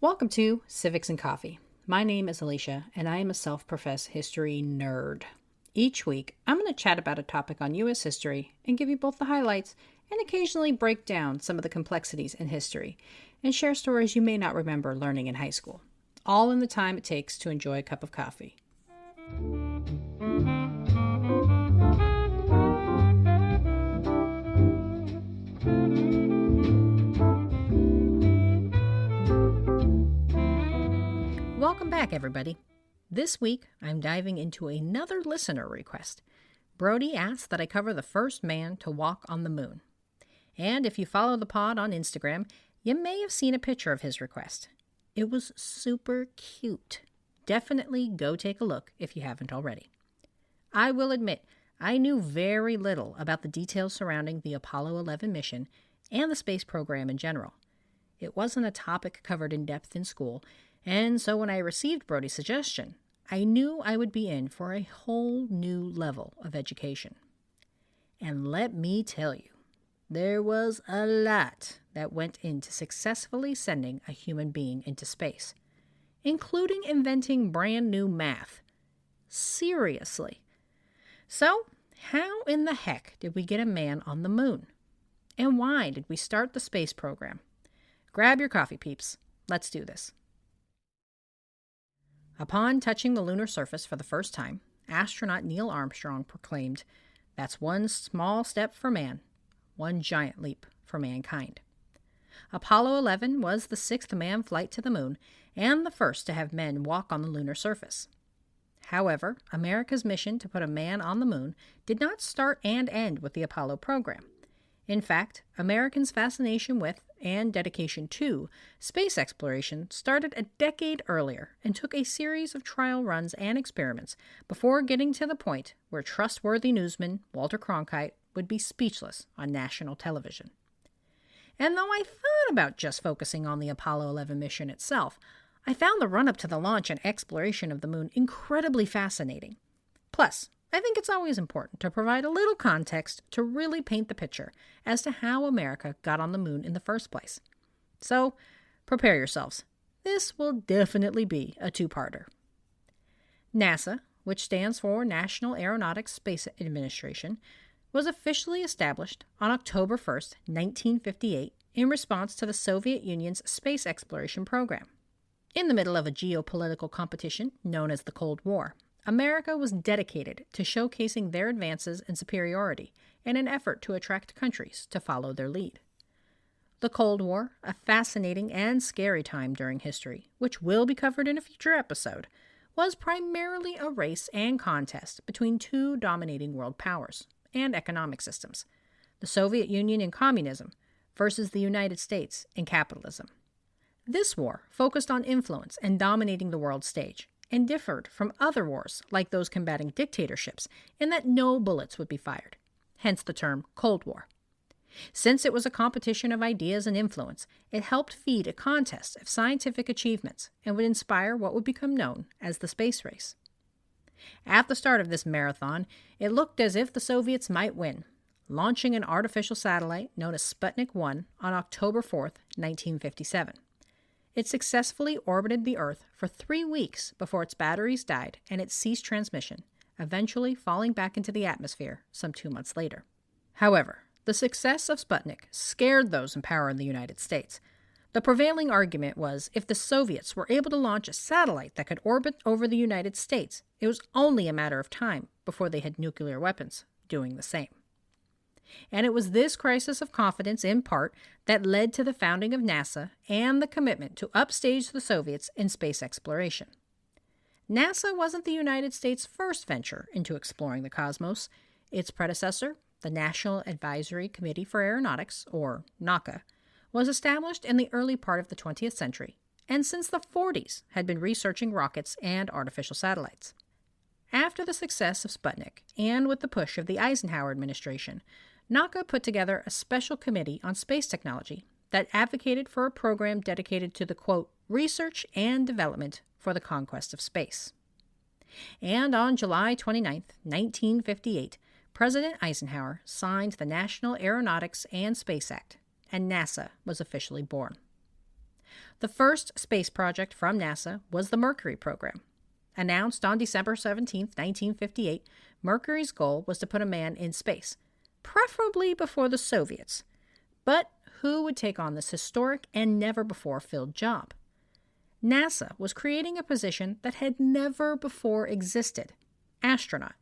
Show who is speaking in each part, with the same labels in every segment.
Speaker 1: Welcome to Civics and Coffee. My name is Alicia, and I am a self-professed history nerd. Each week, I'm going to chat about a topic on U.S. history and give you both the highlights and occasionally break down some of the complexities in history and share stories you may not remember learning in high school, all in the time it takes to enjoy a cup of coffee. Welcome back, everybody. This week, I'm diving into another listener request. Brody asked that I cover the first man to walk on the moon. And if you follow the pod on Instagram, you may have seen a picture of his request. It was super cute. Definitely go take a look if you haven't already. I will admit, I knew very little about the details surrounding the Apollo 11 mission and the space program in general. It wasn't a topic covered in depth in school, and so when I received Brody's suggestion, I knew I would be in for a whole new level of education. And let me tell you, there was a lot that went into successfully sending a human being into space, including inventing brand new math. Seriously. So, how in the heck did we get a man on the moon? And why did we start the space program? Grab your coffee, peeps. Let's do this. Upon touching the lunar surface for the first time, astronaut Neil Armstrong proclaimed, "That's one small step for man, one giant leap for mankind." Apollo 11 was the sixth manned flight to the moon and the first to have men walk on the lunar surface. However, America's mission to put a man on the moon did not start and end with the Apollo program. In fact, Americans' fascination with and dedication to space exploration started a decade earlier and took a series of trial runs and experiments before getting to the point where trustworthy newsman Walter Cronkite would be speechless on national television. And though I thought about just focusing on the Apollo 11 mission itself, I found the run-up to the launch and exploration of the moon incredibly fascinating. Plus, I think it's always important to provide a little context to really paint the picture as to how America got on the moon in the first place. So, prepare yourselves. This will definitely be a two-parter. NASA, which stands for National Aeronautics Space Administration, was officially established on October 1st, 1958, in response to the Soviet Union's space exploration program. In the middle of a geopolitical competition known as the Cold War, America was dedicated to showcasing their advances and superiority in an effort to attract countries to follow their lead. The Cold War, a fascinating and scary time during history, which will be covered in a future episode, was primarily a race and contest between two dominating world powers and economic systems, the Soviet Union and communism versus the United States and capitalism. This war focused on influence and dominating the world stage, and differed from other wars like those combating dictatorships in that no bullets would be fired, hence the term Cold War. Since it was a competition of ideas and influence, it helped feed a contest of scientific achievements and would inspire what would become known as the space race. At the start of this marathon, it looked as if the Soviets might win, launching an artificial satellite known as Sputnik 1 on October 4th, 1957. It successfully orbited the Earth for 3 weeks before its batteries died and it ceased transmission, eventually falling back into the atmosphere some 2 months later. However, the success of Sputnik scared those in power in the United States. The prevailing argument was if the Soviets were able to launch a satellite that could orbit over the United States, it was only a matter of time before they had nuclear weapons doing the same. And it was this crisis of confidence, in part, that led to the founding of NASA and the commitment to upstage the Soviets in space exploration. NASA wasn't the United States' first venture into exploring the cosmos. Its predecessor, the National Advisory Committee for Aeronautics, or NACA, was established in the early part of the 20th century, and since the 40s had been researching rockets and artificial satellites. After the success of Sputnik, and with the push of the Eisenhower administration, NACA put together a special committee on space technology that advocated for a program dedicated to the, quote, research and development for the conquest of space. And on July 29, 1958, President Eisenhower signed the National Aeronautics and Space Act, and NASA was officially born. The first space project from NASA was the Mercury program. Announced on December 17, 1958, Mercury's goal was to put a man in space, preferably before the Soviets. But who would take on this historic and never-before-filled job? NASA was creating a position that had never before existed: astronaut.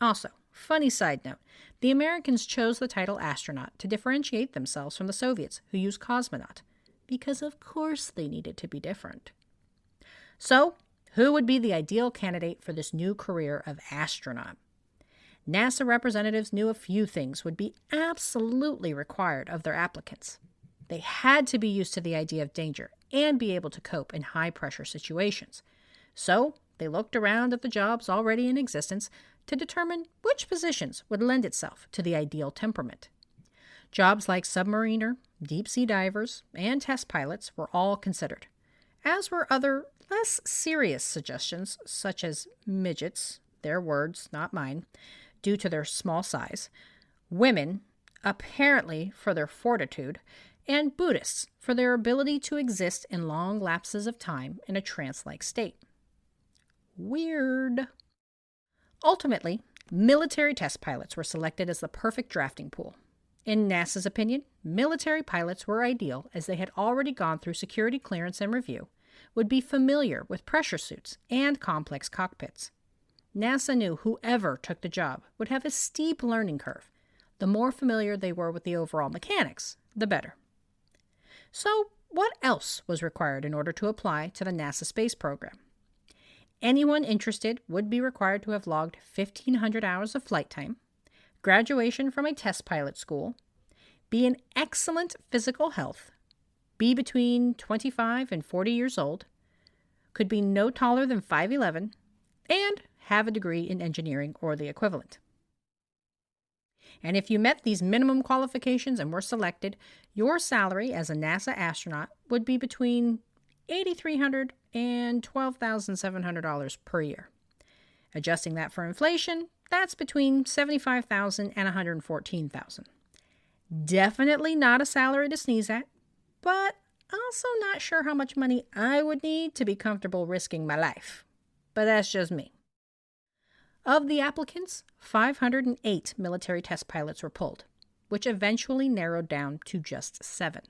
Speaker 1: Also, funny side note, the Americans chose the title astronaut to differentiate themselves from the Soviets, who used cosmonaut, because of course they needed to be different. So, who would be the ideal candidate for this new career of astronaut? NASA representatives knew a few things would be absolutely required of their applicants. They had to be used to the idea of danger and be able to cope in high-pressure situations. So, they looked around at the jobs already in existence to determine which positions would lend itself to the ideal temperament. Jobs like submariner, deep-sea divers, and test pilots were all considered, as were other less serious suggestions such as midgets, their words, not mine, due to their small size, women, apparently for their fortitude, and Buddhists for their ability to exist in long lapses of time in a trance-like state. Weird. Ultimately, military test pilots were selected as the perfect drafting pool. In NASA's opinion, military pilots were ideal as they had already gone through security clearance and review, would be familiar with pressure suits and complex cockpits. NASA knew whoever took the job would have a steep learning curve. The more familiar they were with the overall mechanics, the better. So, what else was required in order to apply to the NASA space program? Anyone interested would be required to have logged 1,500 hours of flight time, graduation from a test pilot school, be in excellent physical health, be between 25 and 40 years old, could be no taller than 5'11", and have a degree in engineering or the equivalent. And if you met these minimum qualifications and were selected, your salary as a NASA astronaut would be between $8,300 and $12,700 per year. Adjusting that for inflation, that's between $75,000 and $114,000. Definitely not a salary to sneeze at, but also not sure how much money I would need to be comfortable risking my life. But that's just me. Of the applicants, 508 military test pilots were pulled, which eventually narrowed down to just 7.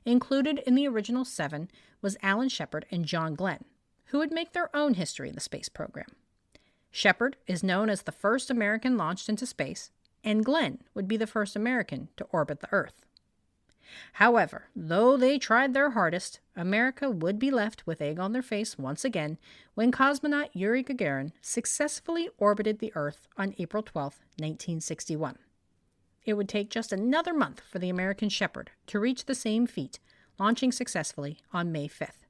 Speaker 1: Included in the original 7 was Alan Shepard and John Glenn, who would make their own history in the space program. Shepard is known as the first American launched into space, and Glenn would be the first American to orbit the Earth. However, though they tried their hardest, America would be left with egg on their face once again when cosmonaut Yuri Gagarin successfully orbited the Earth on April 12, 1961. It would take just another month for the American Shepard to reach the same feat, launching successfully on May 5th.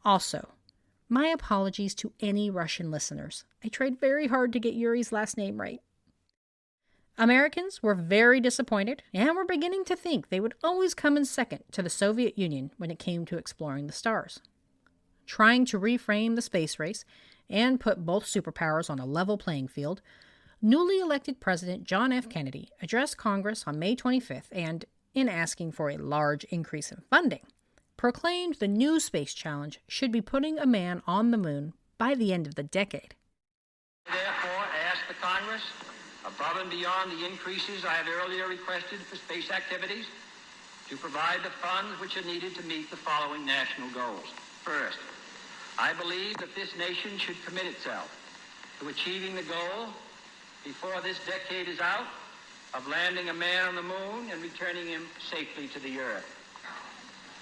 Speaker 1: Also, my apologies to any Russian listeners. I tried very hard to get Yuri's last name right. Americans were very disappointed and were beginning to think they would always come in second to the Soviet Union when it came to exploring the stars. Trying to reframe the space race and put both superpowers on a level playing field, newly elected President John F. Kennedy addressed Congress on May 25th and, in asking for a large increase in funding, proclaimed the new space challenge should be putting a man on the moon by the end of the decade.
Speaker 2: Therefore, ask the Congress, above and beyond the increases I had earlier requested for space activities, to provide the funds which are needed to meet the following national goals. First, I believe that this nation should commit itself to achieving the goal, before this decade is out, of landing a man on the moon and returning him safely to the Earth.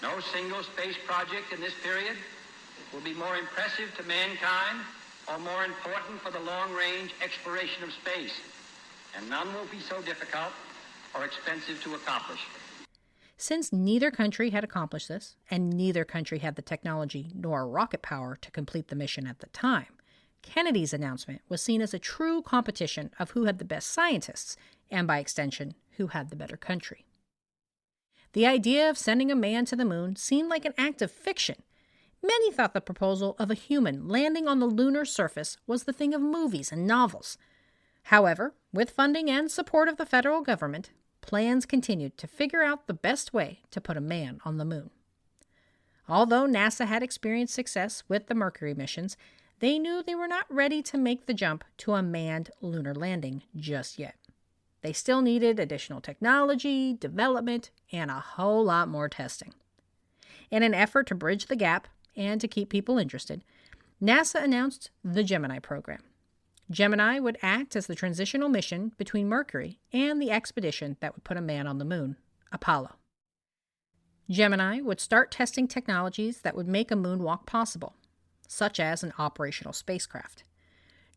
Speaker 2: No single space project in this period will be more impressive to mankind or more important for the long-range exploration of space, and none will be so difficult or expensive to accomplish.
Speaker 1: Since neither country had accomplished this, and neither country had the technology nor rocket power to complete the mission at the time, Kennedy's announcement was seen as a true competition of who had the best scientists, and by extension, who had the better country. The idea of sending a man to the moon seemed like an act of fiction. Many thought the proposal of a human landing on the lunar surface was the thing of movies and novels. However, with funding and support of the federal government, plans continued to figure out the best way to put a man on the moon. Although NASA had experienced success with the Mercury missions, they knew they were not ready to make the jump to a manned lunar landing just yet. They still needed additional technology, development, and a whole lot more testing. In an effort to bridge the gap and to keep people interested, NASA announced the Gemini program. Gemini would act as the transitional mission between Mercury and the expedition that would put a man on the moon, Apollo. Gemini would start testing technologies that would make a moonwalk possible, such as an operational spacecraft.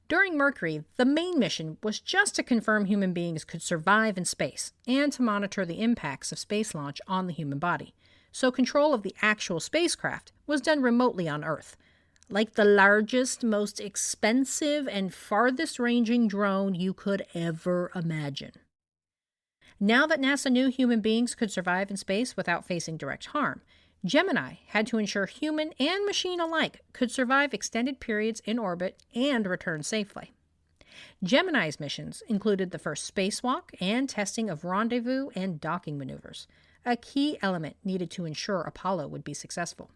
Speaker 1: During Mercury, the main mission was just to confirm human beings could survive in space and to monitor the impacts of space launch on the human body, so control of the actual spacecraft was done remotely on Earth, like the largest, most expensive, and farthest-ranging drone you could ever imagine. Now that NASA knew human beings could survive in space without facing direct harm, Gemini had to ensure human and machine alike could survive extended periods in orbit and return safely. Gemini's missions included the first spacewalk and testing of rendezvous and docking maneuvers, a key element needed to ensure Apollo would be successful.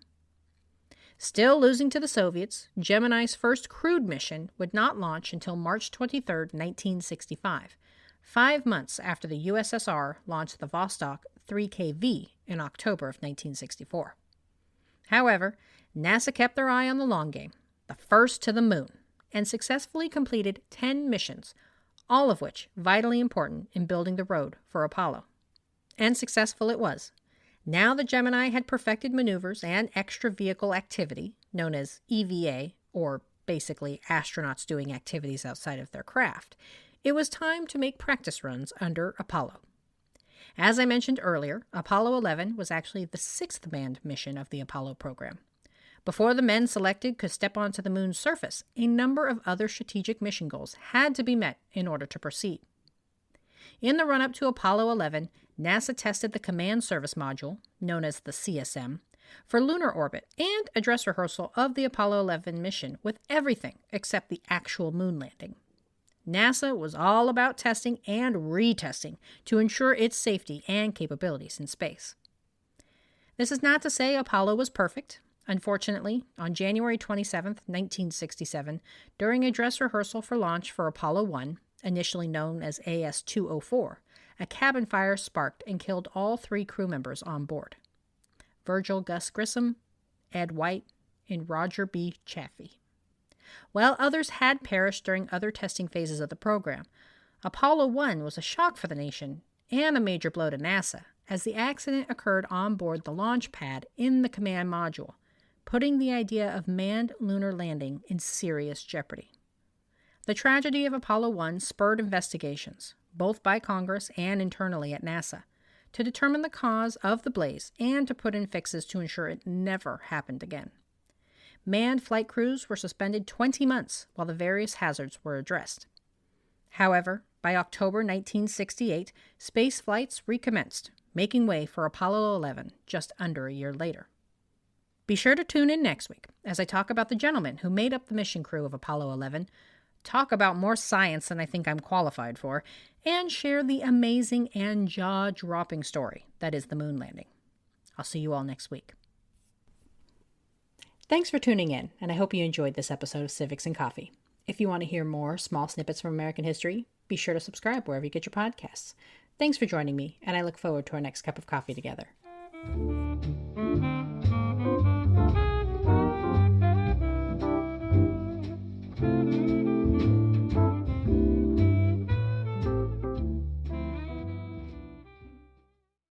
Speaker 1: Still losing to the Soviets, Gemini's first crewed mission would not launch until March 23, 1965, 5 months after the USSR launched the Vostok 3KV in October of 1964. However, NASA kept their eye on the long game, the first to the moon, and successfully completed 10 missions, all of which vitally important in building the road for Apollo. And successful it was. Now the Gemini had perfected maneuvers and extra-vehicle activity, known as EVA, or basically astronauts doing activities outside of their craft. It was time to make practice runs under Apollo. As I mentioned earlier, Apollo 11 was actually the 6th manned mission of the Apollo program. Before the men selected could step onto the moon's surface, a number of other strategic mission goals had to be met in order to proceed. In the run-up to Apollo 11, NASA tested the Command Service Module, known as the CSM, for lunar orbit and a dress rehearsal of the Apollo 11 mission with everything except the actual moon landing. NASA was all about testing and retesting to ensure its safety and capabilities in space. This is not to say Apollo was perfect. Unfortunately, on January 27, 1967, during a dress rehearsal for launch for Apollo 1, initially known as AS-204, a cabin fire sparked and killed all 3 crew members on board: Virgil Gus Grissom, Ed White, and Roger B. Chaffee. While others had perished during other testing phases of the program, Apollo 1 was a shock for the nation and a major blow to NASA, as the accident occurred on board the launch pad in the command module, putting the idea of manned lunar landing in serious jeopardy. The tragedy of Apollo 1 spurred investigations, both by Congress and internally at NASA, to determine the cause of the blaze and to put in fixes to ensure it never happened again. Manned flight crews were suspended 20 months while the various hazards were addressed. However, by October 1968, space flights recommenced, making way for Apollo 11 just under a year later. Be sure to tune in next week as I talk about the gentlemen who made up the mission crew of Apollo 11, talk about more science than I think I'm qualified for, and share the amazing and jaw-dropping story that is the moon landing. I'll see you all next week. Thanks for tuning in, and I hope you enjoyed this episode of Civics and Coffee. If you want to hear more small snippets from American history, be sure to subscribe wherever you get your podcasts. Thanks for joining me, and I look forward to our next cup of coffee together.